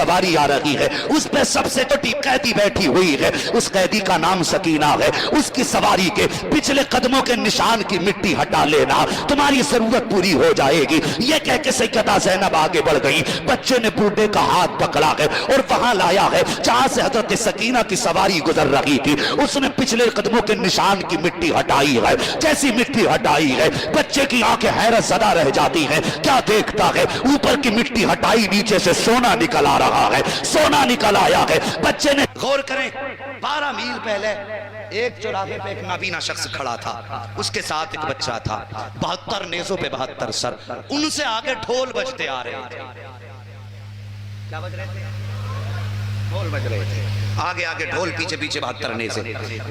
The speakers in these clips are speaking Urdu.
سواری آ رہی ہے، اس پہ سب سے چھوٹی قیدی بیٹھی ہوئی ہے، اس قیدی کا نام سکینہ ہے، اس کی سواری کے پچھلے قدموں کے نشان کی مٹی ہٹا لینا، تمہاری ضرورت پوری ہو جائے گی۔ یہ کہہ کے سیدہ زینب آگے بڑھ گئی، بچے نے بوڑھے کا ہاتھ پکڑا ہے اور وہاں لایا ہے جہاں سے حضرت سکینہ کی سواری گزر رہی تھی، اس نے پچھلے قدموں کے نشان کی مٹی ہٹائی ہے۔ جیسی مٹی ہٹائی ہے، بچے کی آنکھیں حیرت زدہ رہ جاتی ہیں، کیا دیکھتا ہے؟ اوپر کی مٹی ہٹائی، نیچے سے سونا نکل آ رہا ہے، سونا نکل آیا ہے۔ بچے نے غور کریں، 12 میل پہلے ایک چوراہے پہ ایک نابینا شخص کھڑا تھا، اس کے ساتھ ایک بچہ تھا، 72 نیزوں پہ 72 سر، ان سے آگے ڈھول بجتے آ رہے تھے۔ کیا بج رہے تھے؟ ڈھول بج رہے تھے، آگے آگے ڈھول، پیچھے پیچھے 72 نیزے۔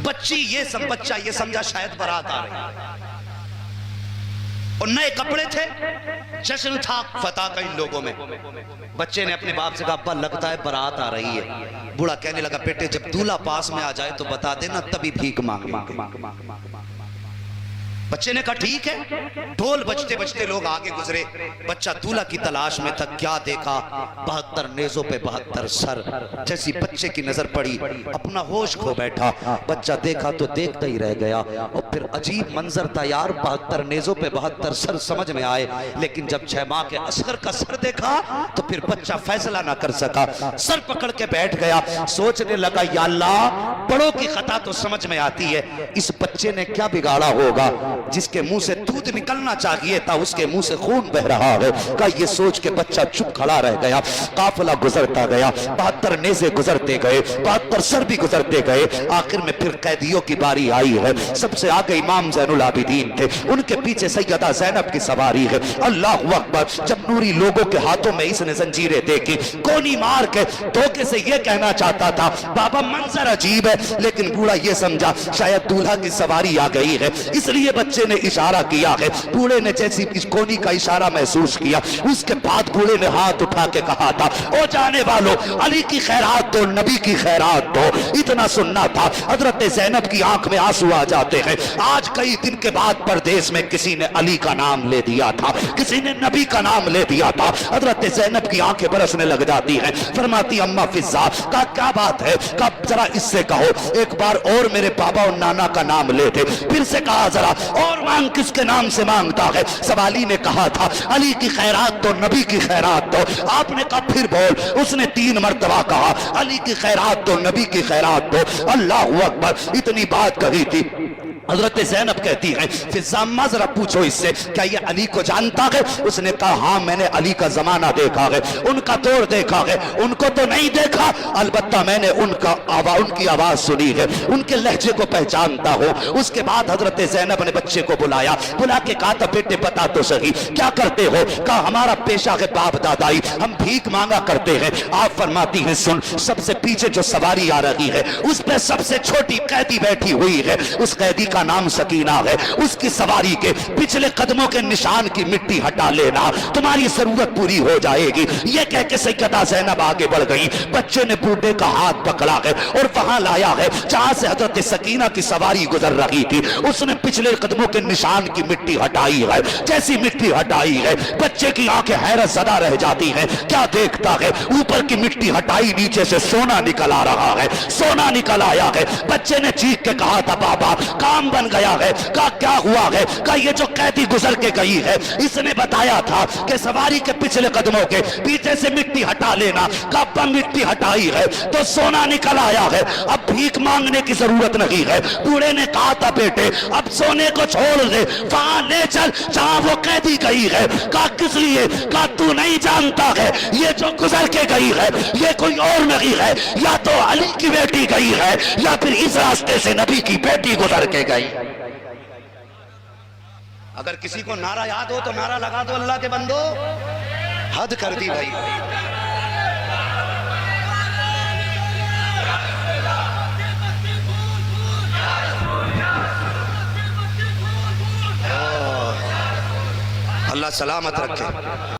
بچہ یہ سمجھا شاید بارات آ رہی ہے، اور نئے کپڑے تھے، جشن تھا فتح کا ان لوگوں میں۔ بچے نے اپنے باپ سے کہا ابا لگتا ہے بارات آ رہی ہے۔ بوڑھا کہنے لگا بیٹے جب دولہا پاس میں آ جائے تو بتا دینا، تبھی بھیک مانگیں گے۔ بچے نے کہا ٹھیک ہے۔ ڈھول بجتے بجتے لوگ آگے گزرے، بچہ دولہا کی تلاش میں تھا، کیا دیکھا؟ 72 نیزوں پہ 72 سر۔ جیسی بچے کی نظر پڑی اپنا ہوش کھو بیٹھا، بچہ دیکھا تو دیکھتا ہی رہ گیا، اور پھر عجیب منظر تھا یار، 72 نیزوں پہ 72 سر سمجھ میں آئے، لیکن جب 6 ماہ کے اصغر کا سر دیکھا تو پھر بچہ فیصلہ نہ کر سکا، سر پکڑ کے بیٹھ گیا، سوچنے لگا یا اللہ بڑوں کی خطا تو سمجھ میں آتی ہے، اس بچے نے کیا بگاڑا ہوگا جس کے منہ سے دودھ نکلنا چاہیے تھا اس کے منہ سے خون بہ رہا ہے۔ کہ یہ سوچ کے بچہ چپ کھڑا رہ گیا، قافلہ گزرتا گیا، 72 نیزے گزرتے گئے، 72 سر بھی گزرتے گئے، آخر میں پھر قیدیوں کی باری آئی ہے۔ سب سے آگے امام زین العابدین تھے، ان کے پیچھے سیدہ زینب کی سواری ہے۔ اللہ اکبر! جب نوری لوگوں کے ہاتھوں میں اس نے زنجیریں دیکھی، کونی مار کے دھوکے سے یہ کہنا چاہتا تھا بابا منظر عجیب ہے، لیکن بوڑھا یہ سمجھا شاید دولہا کی سواری آ گئی ہے، اس لیے بچے نے اشارہ کیا ہے۔ بوڑھے نے جیسی اس کونی کا اشارہ محسوس کیا، اس کے بعد بوڑھے نے ہاتھ اٹھا کے کہا تھا او جانے والوں علی کی خیرات دو، نبی کی خیرات دو۔ اتنا سننا تھا، حضرت زینب کی آنکھ میں آنسو آ جاتے ہیں۔ آج کئی دن کے بعد پردیس میں کسی نے علی کا نام لے دیا تھا، کسی نے نبی کا نام لے دیا تھا، حضرت زینب کی آنکھیں برسنے لگ جاتی ہیں، فرماتی اماں فضا کا کیا بات ہے؟ کہ ذرا اس سے کہو ایک بار اور میرے بابا اور نانا کا نام لے دے۔ پھر سے کہا ذرا اور مانگ، کس کے نام سے مانگتا ہے؟ سوالی نے کہا تھا علی کی خیرات تو، نبی کی خیرات تو۔ آپ نے کہا پھر بول، اس نے 3 مرتبہ کہا علی کی خیرات تو، نبی کی خیرات تو۔ اللہ اکبر! اتنی بات کہی تھی، حضرت زینب کہتی ہیں فضامہ ذرا پوچھو اس سے کیا یہ علی کو جانتا ہے؟ اس نے کہا ہاں میں نے علی کا زمانہ دیکھا ہے، ان کا دور دیکھا ہے، ان کو تو نہیں دیکھا، البتہ میں نے ان کی آواز سنی ہے، ان کے لہجے کو پہچانتا ہوں۔ اس کے بعد حضرت زینب نے بچے کو بلایا، بلا کے کہا تھا بیٹے بتا تو صحیح کیا کرتے ہو؟ کہا ہمارا پیشہ ہے باپ دادائی، ہم بھیک مانگا کرتے ہیں۔ آپ فرماتی ہیں سن، سب سے پیچھے جو سواری آ رہی ہے اس پہ سب سے چھوٹی قیدی بیٹھی ہوئی ہے، اس قیدی کا نام سکینہ ہے، اس کی سواری کے پچھلے قدموں کے نشان کی مٹی ہٹا لینا، تمہاری ضرورت پوری ہو جائے گی۔ یہ کہہ کے سیدہ زینب آگے بڑھ گئی، بچے نے بوڑھے کا ہاتھ پکڑا ہے اور وہاں لایا ہے جہاں سے حضرت سکینہ کی سواری گزر رہی تھی، اس نے پچھلے قدموں کے نشان کی مٹی ہٹائی ہے۔ جیسی مٹی ہٹائی ہے، بچے کی آنکھیں حیرت زدہ رہ جاتی ہیں، کیا دیکھتا ہے؟ اوپر کی مٹی ہٹائی، نیچے سے سونا نکل آ رہا ہے، سونا نکل آیا ہے۔ بچے نے چیخ کے کہا تھا بابا کام بن گیا ہے۔ کہا کیا ہوا ہے؟ کہا یہ جو قیدی گزر کے گئی ہے اس نے بتایا تھا کہ سواری کے پچھلے قدموں کے پیچھے سے مٹی ہٹا لینا، کہا ابا مٹی ہٹائی ہے تو سونا نکل آیا ہے، اب بھیک مانگنے کی ضرورت نہیں ہے۔ بوڑھے نے کہا تھا بیٹے اب سونے کو چھوڑ دے، وہاں لے چل جہاں وہ قیدی گئی ہے۔ کہا کس لیے؟ کہا تو نہیں جانتا ہے یہ جو گزر کے گئی ہے یہ کوئی اور نہیں ہے، یا تو علی کی بیٹی گئی ہے یا پھر اس راستے سے نبی کی بیٹی گزر کے گئی۔ اگر کسی کو نعرہ یاد ہو تو نعرہ لگا دو اللہ کے بندو، حد کر دی بھائی۔ اللہ سلامت رکھے۔